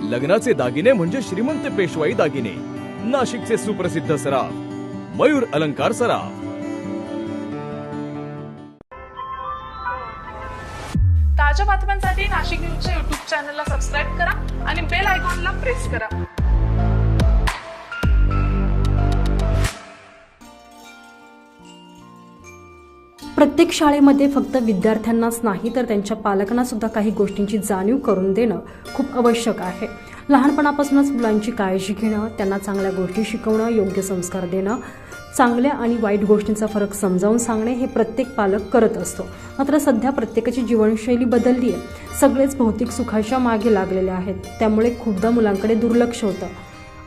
लग्नाचे दागिने म्हणजे श्रीमंत पेशवाई दागिने, नाशिकचे सुप्रसिद्ध सराफ मयूर अलंकार सराफ। ताज्या बातम्यांसाठी नाशिक न्यूजच्या YouTube चॅनलला सबस्क्राईब करा आणि बेल आयकॉनला प्रेस करा। प्रत्येक शाळेमध्ये फक्त विद्यार्थ्यांनाच नाही तर त्यांच्या पालकांना सुद्धा काही गोष्टींची जाणीव करून देणं खूप आवश्यक आहे। लहानपणापासूनच मुलांची काळजी घेणं, त्यांना चांगल्या गोष्टी शिकवणं, योग्य संस्कार देणं, चांगल्या आणि वाईट गोष्टींचा फरक समजावून सांगणे हे प्रत्येक पालक करत असतो। मात्र सध्या प्रत्येकाची जीवनशैली बदलली आहे, सगळेच भौतिक सुखाच्या मागे लागलेले आहेत, त्यामुळे खूपदा मुलांकडे दुर्लक्ष होतं।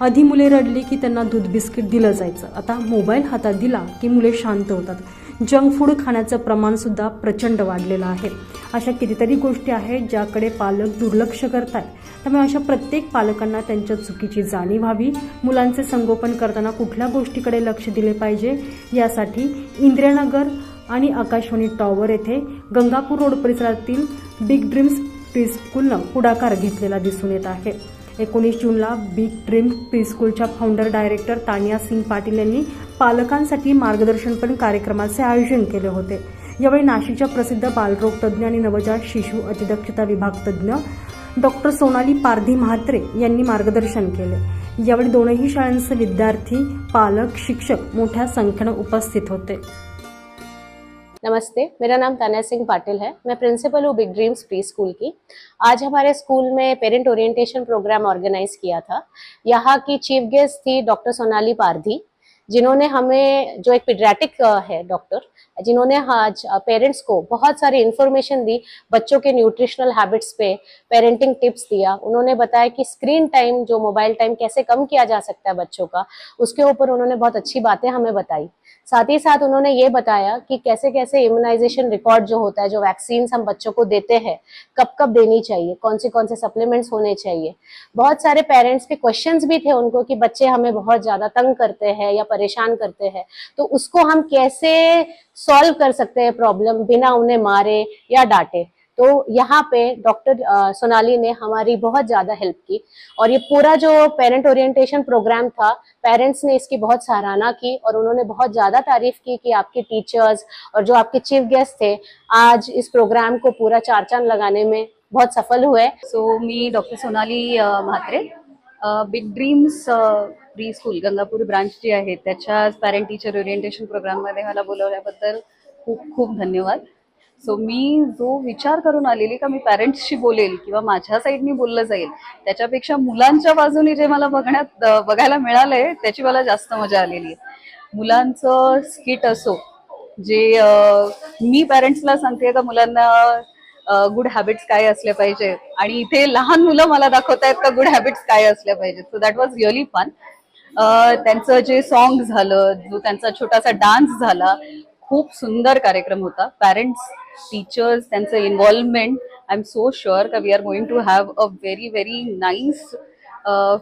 आधी मुले रडली की त्यांना दूध बिस्किट दिलं जायचं, आता मोबाईल हातात दिला की मुले शांत होतात। जंक फूड खाण्याचं प्रमाण सुद्धा प्रचंड वाढलेलं आहे। अशा कितीतरी गोष्टी आहेत ज्याकडे पालक दुर्लक्ष करतात, त्यामुळे अशा प्रत्येक पालकांना त्यांच्या चुकीची जाणीव व्हावी, मुलांचे संगोपन करताना कुठल्या गोष्टीकडे लक्ष दिले पाहिजे यासाठी इंदिरानगर आणि आकाशवाणी टॉवर येथे गंगापूर रोड परिसरातील बिग ड्रीम्स प्रीस्कूलनं पुढाकार घेतलेला दिसून येत आहे। 19 जूनला बिग ड्रीम प्रीस्कूलच्या फाउंडर डायरेक्टर तानिया सिंग पाटील यांनी पालकांसाठी मार्गदर्शनपर कार्यक्रमाचे आयोजन केले होते। यावेळी नाशिकच्या प्रसिद्ध बालरोग तज्ज्ञ आणि नवजात शिशु अतिदक्षता विभाग तज्ज्ञ डॉक्टर सोनाली पारधी म्हात्रे यांनी मार्गदर्शन केले। यावेळी दोनही शाळांचे विद्यार्थी, पालक, शिक्षक मोठ्या संख्येने उपस्थित होते। नमस्ते, मेरा नाम तानिया सिंह पाटिल है। मैं प्रिंसिपल हूँ बिग ड्रीम्स प्री स्कूल की। आज हमारे स्कूल में पेरेंट ओरिएंटेशन प्रोग्राम ऑर्गेनाइज किया था। यहाँ की चीफ गेस्ट थी डॉक्टर सोनाली पारधी, जिन्होंने हमें, जो एक पीडियाट्रिक है डॉक्टर, जिन्होंने आज पेरेंट्स को बहुत सारी इन्फॉर्मेशन दी, बच्चों के न्यूट्रिशनल हैबिट्स पे पेरेंटिंग टिप्स दिया। उन्होंने बताया कि स्क्रीन टाइम, जो मोबाइल टाइम कैसे कम किया जा सकता है बच्चों का, उसके ऊपर उन्होंने बहुत अच्छी बातें हमें बताई। साथ ही साथ उन्होंने ये बताया कि कैसे कैसे इम्यूनाइजेशन रिकॉर्ड जो होता है, जो वैक्सीन्स हम बच्चों को देते हैं, कब कब देनी चाहिए, कौन से सप्लीमेंट्स होने चाहिए। बहुत सारे पेरेंट्स के क्वेश्चंस भी थे उनको कि बच्चे हमें बहुत ज्यादा तंग करते हैं या परेशान करते हैं, तो उसको हम कैसे सॉल्व कर सकते हैं प्रॉब्लम, बिना उन्हें मारे या डांटे। तो यहाँ पे डॉक्टर सोनाली ने हमारी बहुत ज्यादा हेल्प की और ये पूरा जो पेरेंट ओरिएंटेशन प्रोग्राम था, पेरेंट्स ने इसकी बहुत सराहना की और उन्होंने बहुत ज्यादा तारीफ की कि आपके टीचर्स और जो आपके चीफ गेस्ट थे आज इस प्रोग्राम को पूरा चार चांद लगाने में बहुत सफल हुए। सो मी doctor Sonali Mhatre, big dreams pre school Gangapur branch जी आहे त्याच्या पॅरेंट टीचर ओरिएंटेशन प्रोग्राममध्ये मला बोलवल्याबद्दल खूप खूप धन्यवाद। सो मी जो विचार करून आलेली का मी पॅरेंट्सशी बोलेल किंवा माझ्या साईडनी बोललं जाईल, त्याच्यापेक्षा मुलांच्या बाजूने जे मला बघायला मिळालंय त्याची मला जास्त मजा आलेली आहे। मुलांचं स्किट असो, जे मी पॅरेंट्सला सांगते का मुलांना गुड हॅबिट्स काय असले पाहिजे, आणि इथे लहान मुलं मला दाखवतायत का गुड हॅबिट्स काय असल्या पाहिजेत। So that was really fun. त्यांचं जे सॉन्ग झालं, जो त्यांचा छोटासा डान्स झाला, खूप सुंदर कार्यक्रम होता। पॅरेंट्स, टीचर्स, त्यांचं involvement, I am so sure का we are going to have a very very nice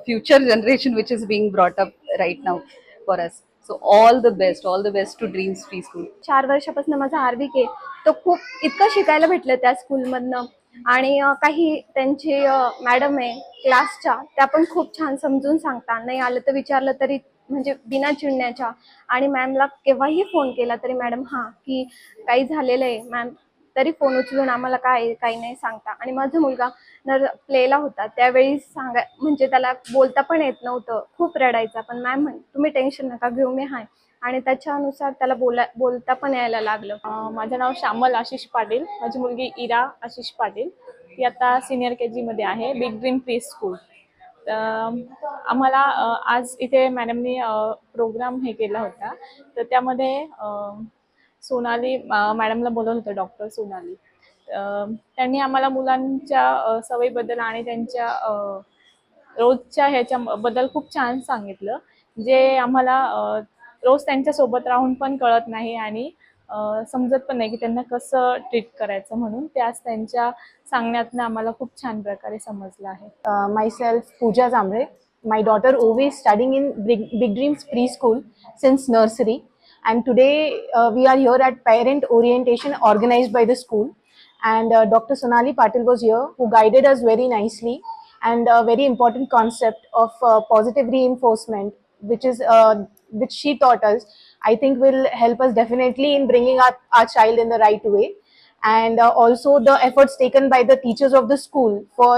future generation which is being brought up right now for us. So all the best to dreams pre school. 4 वर्षापासून माझा आर्विक आहे, तो खूप इतकं शिकायला भेटलं त्या स्कूलमधनं, आणि काही त्यांचे मॅडम आहे क्लासच्या, त्या पण खूप छान समजून सांगतात, नाही आलं तर विचारलं तरी म्हणजे बिना चिडण्याच्या, आणि मॅमला केव्हाही फोन केला तरी मॅडम हां की काही झालेलं आहे मॅम, तरी फोन उचलून आम्हाला काही नाही सांगता। आणि माझा मुलगा प्लेला होता त्यावेळी म्हणजे त्याला बोलता पण येत नव्हतं, खूप रडायचा, पण मॅम म्हण तुम्ही टेन्शन नका घेऊ, मी हाय, आणि त्याच्यानुसार त्याला बोलता पण यायला लागलं। माझं नाव श्यामल आशिष पाटील, माझी मुलगी इरा आशिष पाटील, ती आता सिनियर KG मध्ये आहे, बिग ड्रीम प्री स्कूल। आम्हाला आज इथे मॅडमनी प्रोग्राम हे केला होता, तर त्यामध्ये सोनाली मॅडमला बोलवलं होतं, डॉक्टर सोनाली। त्यांनी आम्हाला मुलांच्या सवयीबद्दल आणि त्यांच्या रोजच्या ह्याच्याबद्दल खूप छान सांगितलं, जे आम्हाला रोज त्यांच्यासोबत राहून पण कळत नाही आणि समजत पण नाही की त्यांना कसं ट्रीट करायचं, म्हणून ते आज त्यांच्या सांगण्यातनं आम्हाला खूप छान प्रकारे समजलं आहे। Myself Pooja Zamre, my daughter Ovi is studying in Big Dreams Preschool since nursery, and today we are here at parent orientation organized by the school, and Dr. Sonali Patil was here who guided us very nicely, and a very important concept of positive reinforcement, which she taught us, I think will help us definitely in bringing our child in the right way. And also the efforts taken by the teachers of the school for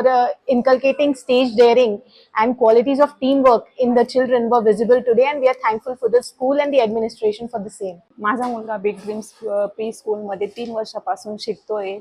inculcating stage daring and qualities of teamwork in the children were visible today, and we are thankful for the school and the administration for the same. माझा मुलगा big dreams pre स्कूलमध्ये 3 वर्षापासून शिकतोय.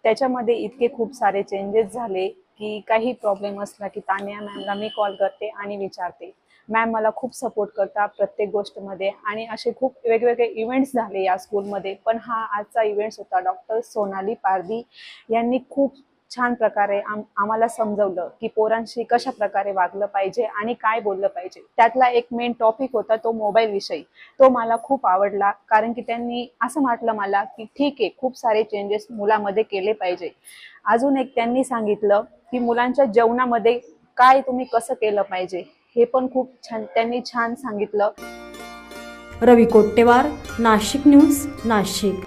त्याच्यामध्ये इतके खूप सारे changes झाले की काही प्रॉब्लेम असला की तान्या मॅमला मी कॉल करते आणि विचारते. मॅम मला खूप सपोर्ट करतात प्रत्येक गोष्टमध्ये, आणि असे खूप वेगवेगळे इव्हेंट्स झाले या स्कूलमध्ये. पण हा आजचा इव्हेंट्स होता. डॉक्टर सोनाली पारदी यांनी खूप छान प्रकारे आम्हाला समजवलं की पोरांशी कशा प्रकारे वागलं पाहिजे आणि काय बोललं पाहिजे. त्यातला एक मेन टॉपिक होता तो मोबाईल विषयी. तो मला खूप आवडला, कारण की त्यांनी असं म्हटलं मला की ठीक आहे, खूप सारे चेंजेस मुलामध्ये केले पाहिजे. अजून एक त्यांनी सांगितलं की मुलांच्या जेवणामध्ये काय तुम्ही कसं केलं पाहिजे, हे पण खूप छान त्यांनी छान सांगितलं. रवी कोट्टेवार, नाशिक न्यूज, नाशिक.